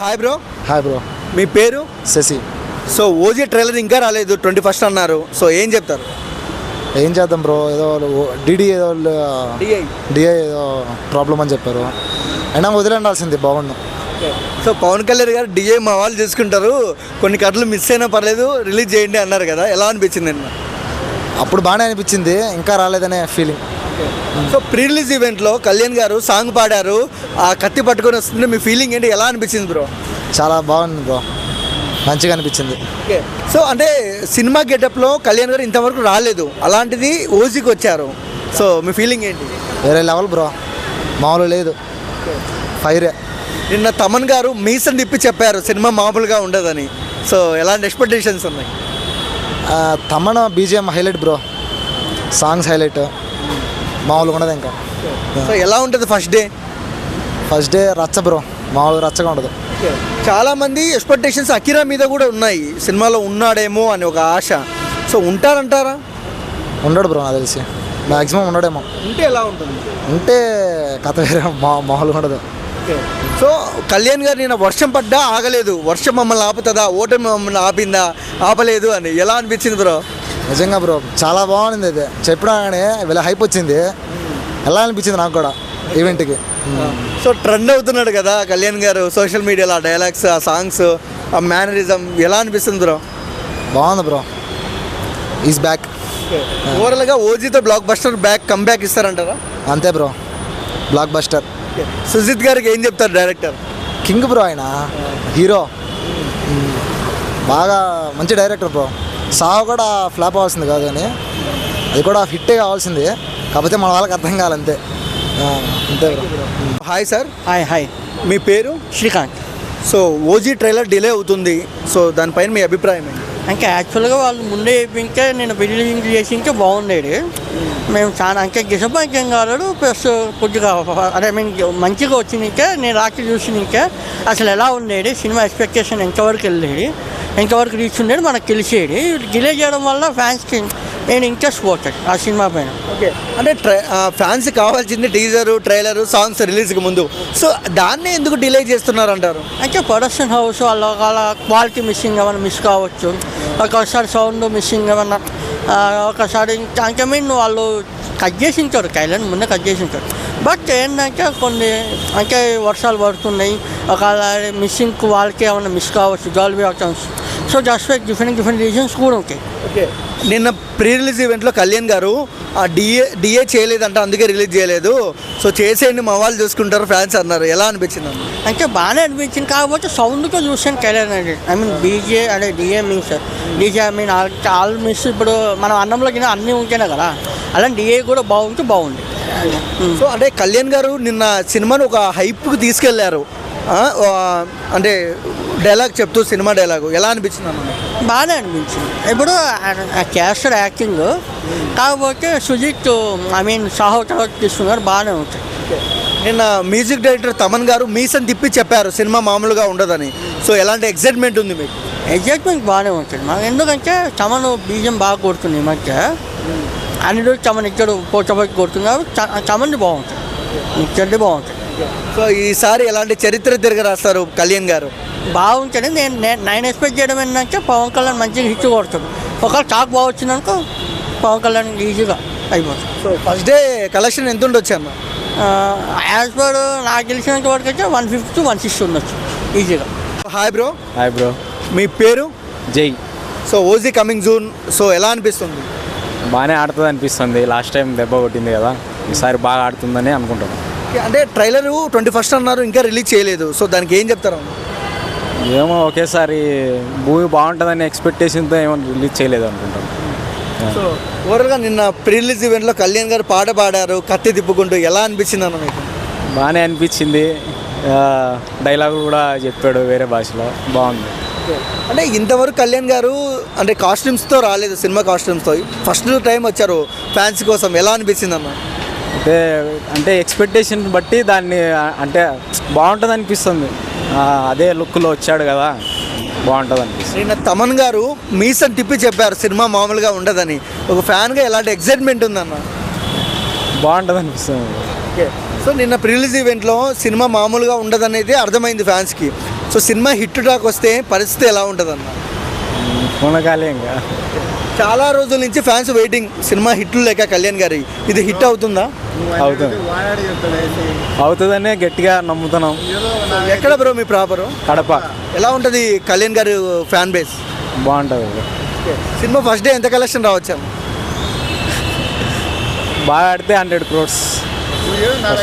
Hi bro. Hi bro. మీ పేరు? Sasi. So OG trailer ఇంకా రాలేదు, 21st అన్నారు. సో ఏం చెప్తారు? ఏం చేద్దాం బ్రో, ఏదో డిడి ఏదో డిఐ ఏదో ప్రాబ్లం అని చెప్పారు. అయినా వదిలేండాల్సింది బాగుండు. సో పవన్ కళ్యాణ్ గారు డిఏ మా వాళ్ళు చేసుకుంటారు, కొన్ని కథలు మిస్ అయినా పర్లేదు రిలీజ్ చేయండి అన్నారు కదా, ఎలా అనిపించింది అన్న? అప్పుడు బాగానే అనిపించింది, ఇంకా రాలేదనే ఫీలింగ్. సో ప్రీ రిలీజ్ ఈవెంట్లో కళ్యాణ్ గారు సాంగ్ పాడారు, ఆ కత్తి పట్టుకొని వస్తుంటే మీ ఫీలింగ్ ఏంటి, ఎలా అనిపించింది బ్రో? చాలా బాగుంది బ్రో, మంచిగా అనిపించింది. ఓకే. సో అంటే సినిమా గెటప్లో కళ్యాణ్ గారు ఇంతవరకు రాలేదు, అలాంటిది ఓజీకి వచ్చారు. సో మీ ఫీలింగ్ ఏంటి? వేరే లెవెల్ బ్రో, మామూలు లేదు, ఫైరే. నిన్న తమన్ గారు మీసం తిప్పి చెప్పారు సినిమా మామూలుగా ఉండదని. సో ఎలాంటి ఎక్స్పెక్టేషన్స్ ఉన్నాయి? Thaman BGM highlight bro, songs highlight, మామూలుగా ఉండదు. ఇంకా సో ఎలా ఉంటుంది ఫస్ట్ డే? ఫస్ట్ డే రచ్చ బ్రో, మామూలుగా రచ్చగా ఉండదు. చాలామంది ఎక్స్పెక్టేషన్స్ అకిరా మీద కూడా ఉన్నాయి, సినిమాలో ఉన్నాడేమో అని ఒక ఆశ. సో ఉంటారంటారా? ఉండడు బ్రో, నాకు తెలిసి మ్యాక్సిమం ఉండడేమో. ఉంటే ఎలా ఉంటుంది? ఉంటే కథ వేరే, మామూలుగా ఉండదు. సో కళ్యాణ్ గారు నిన్న వర్షం పడ్డా ఆగలేదు, వర్షం మమ్మల్ని ఆపుతుందా, ఓటమి మమ్మల్ని ఆపిందా, ఆపలేదు అని ఎలా అనిపించింది బ్రో? నిజంగా బ్రో చాలా బాగుంది. అది చెప్పినా కానీ వీళ్ళ హైప్ వచ్చింది, ఎలా అనిపించింది నాకు కూడా ఈవెంట్కి. సో ట్రెండ్ అవుతున్నాడు కదా కళ్యాణ్ గారు సోషల్ మీడియాలో, ఆ డైలాగ్స్, ఆ సాంగ్స్, ఆ మేనరిజం, ఎలా అనిపిస్తుంది బ్రో? బాగుంది బ్రో, ఈజ్ బ్యాక్. ఓవరాల్గా ఓజీతో బ్లాక్ బస్టర్ బ్యాక్ కమ్బ్యాక్ ఇస్తారంటారా? అంతే బ్రో, బ్లాక్ బస్టర్. సుజిత్ గారికి ఏం చెప్తారు డైరెక్టర్? కింగ్ బ్రో, ఆయన హీరో, బాగా మంచి డైరెక్టర్ బ్రో. సావు కూడా ఫ్లాప్ అవ్వాల్సింది కాదు, కానీ అది కూడా హిట్టే కావాల్సింది, కాకపోతే మన వాళ్ళకి అర్థం కావాలంతే. అంతే బ్రో. Hi sir. హాయ్. మీ పేరు? Srikanth. So OG trailer delay అవుతుంది, సో దానిపైన మీ అభిప్రాయం ఏంటి? ఇంకా యాక్చువల్గా వాళ్ళు ముందే చెప్పింకే నేను రిలీజింగ్ చేసి ఇంకా బాగుండేది. మేము చాలా ఇంకా డిసప్పాయింటింగ్ కాలేదు, ప్లస్ కొద్దిగా అదే మీన్ మంచిగా వచ్చినాక నేను రాత్రి చూసినాక అసలు ఎలా ఉండేది సినిమా, ఎక్స్పెక్టేషన్ ఎంతవరకు వెళ్ళేది, ఎంతవరకు రీచ్ ఉండేది మనకు తెలిసేది. డిలే చేయడం వల్ల ఫ్యాన్స్కి నేను ఇంట్రెస్ట్ పోతాడు ఆ సినిమా పైన. ఓకే. అంటే ఫ్యాన్స్ కావాల్సింది టీజరు, ట్రైలరు, సాంగ్స్ రిలీజ్కి ముందు. సో దాన్నే ఎందుకు డిలే చేస్తున్నారు అంటారు? అంటే ప్రొడక్షన్ హౌస్ వాళ్ళ క్వాలిటీ మిస్సింగ్ ఏమైనా మిస్ కావచ్చు, ఒకసారి సౌండ్ మిస్సింగ్ ఏమన్నా, ఒకసారి ఇంకా మీన్ వాళ్ళు కట్ చేసి ఉంటారు, కైలాండ్ ముందే కట్ చేసి ఉంటారు. బట్ ఏంటంటే కొన్ని అంటే వర్షాలు పడుతున్నాయి, ఒకవేళ మిస్సింగ్ వాళ్ళకి ఏమైనా మిస్ కావచ్చు, Dolby options. So just different reasons కూడా ఉంటాయి. ఓకే. నిన్న ప్రీ రిలీజ్ ఈవెంట్లో కళ్యాణ్ గారు ఆ డిఏ చేయలేదంట, అందుకే రిలీజ్ చేయలేదు, సో చేసేయండి మా వాళ్ళు చూసుకుంటారు ఫ్యాన్స్ అన్నారు, ఎలా అనిపించింది? అంటే బాగానే అనిపించింది, కాకపోతే సౌండ్తో చూసాను కళ్యాణ్ అండి. ఐ మీన్ బీజే అదే DA means DJ, I mean all miss. ఇప్పుడు మనం అన్నంలో కింద అన్నీ ఉంటేనే కదా, అలాంటి డిఏ కూడా బాగుంది. సో అంటే కళ్యాణ్ గారు నిన్న సినిమాను ఒక హైప్కి తీసుకెళ్లారు, అంటే డైలాగ్ చెప్తూ సినిమా డైలాగు, ఎలా అనిపించింది అన్న? బాగానే అనిపించింది. ఇప్పుడు క్యాస్టర్ యాక్టింగ్, కాకపోతే సుజిత్ ఐ మీన్ సాహో తర్వాత తీసుకున్నారు, బాగానే ఉంటుంది. నిన్న మ్యూజిక్ డైరెక్టర్ తమన్ గారు మీసం తిప్పి చెప్పారు సినిమా మామూలుగా ఉండదని. సో ఎలాంటి ఎక్సైట్మెంట్ ఉంది మీకు? ఎగ్జైట్మెంట్ బాగానే ఉంటుంది మాకు, ఎందుకంటే చమన్ బీజం బాగా కొడుతుంది ఈ మధ్య. అన్ని రోజు చమన్ ఇక్కడ పోచబట్టి కొడుతున్నారు, చమన్ది బాగుంటుంది, ఇక్కడిది బాగుంటుంది. సో ఈసారి ఎలాంటి చరిత్ర తిరగ రాస్తారు కళ్యాణ్ గారు? బాగుంటుంది. నేను ఎక్స్పెక్ట్ చేయడం ఏంటంటే పవన్ కళ్యాణ్ మంచిగా హిట్ కొడుతుంది. ఒకవేళ టాక్ బాగా వచ్చిందనుకో పవన్ కళ్యాణ్ ఈజీగా అయిపోతుంది. సో ఫస్ట్ డే కలెక్షన్ ఎంత ఉండొచ్చు అన్న? యాజ్ పర్ నాకు తెలిసినంత వరకు అయితే 150 to 160 ఉండొచ్చు ఈజీగా. Hi bro. Hi bro. మీ పేరు? Jai. So OG coming June, so ఎలా అనిపిస్తుంది? బాగానే ఆడుతుంది అనిపిస్తుంది, లాస్ట్ టైం దెబ్బ కొట్టింది కదా, ఈసారి బాగా ఆడుతుందని అనుకుంటున్నాను. అంటే ట్రైలర్ 21st అన్నారు, ఇంకా రిలీజ్ చేయలేదు, సో దానికి ఏం చెప్తారు? ఏమో ఒకేసారి మూవీ బాగుంటుందని ఎక్స్పెక్టేషన్తో ఏమో రిలీజ్ చేయలేదు అనుకుంటాను. సో ఓవరాల్గా నిన్న ప్రీ రిలీజ్ ఈవెంట్లో కళ్యాణ్ గారు పాట పాడారు కత్తి తిప్పుకుంటూ, ఎలా అనిపించింది అన్న మీకు? బాగానే అనిపించింది, డైలాగులు కూడా చెప్పాడు వేరే భాషలో, బాగుంది. అంటే ఇంతవరకు కళ్యాణ్ గారు అంటే కాస్ట్యూమ్స్తో రాలేదు, సినిమా కాస్ట్యూమ్స్తో ఫస్ట్ టైం వచ్చారు ఫ్యాన్స్ కోసం, ఎలా అనిపించింది అన్న? అంటే ఎక్స్పెక్టేషన్ బట్టి దాన్ని అంటే బాగుంటుంది అనిపిస్తుంది, అదే లుక్లో వచ్చాడు కదా, బాగుంటుంది అనిపిస్తుంది. నిన్న తమన్ గారు మీసం తిప్పి చెప్పారు సినిమా మామూలుగా ఉండదని, ఒక ఫ్యాన్గా ఎలాంటి ఎక్సైట్మెంట్ ఉందన్న? బాగుంటుంది అనిపిస్తుంది. ఓకే. సో నిన్న ప్రీ రిలీజ్ ఈవెంట్లో సినిమా మామూలుగా ఉండదనేది అర్థమైంది ఫ్యాన్స్కి. సో సినిమా హిట్ టాక్ వస్తే పరిస్థితి ఎలా ఉంటుంది అన్న? కొనగాలి ఇంకా చాలా రోజుల నుంచి ఫ్యాన్స్ వెయిటింగ్ సినిమా హిట్లు లేక కళ్యాణ్ గారి ఇది హిట్ అవుతుందా? అవుతుంది అవుతుందనే గట్టిగా నమ్ముతున్నాం. ఎక్కడ బ్రో మీ ప్రాపరు? కడప. ఎలా ఉంటుంది కళ్యాణ్ గారు ఫ్యాన్ బేస్? బాగుంటుంది. సినిమా ఫస్ట్ డే ఎంత కలెక్షన్ రావచ్చు? బాగా ఆడితే 100 crores.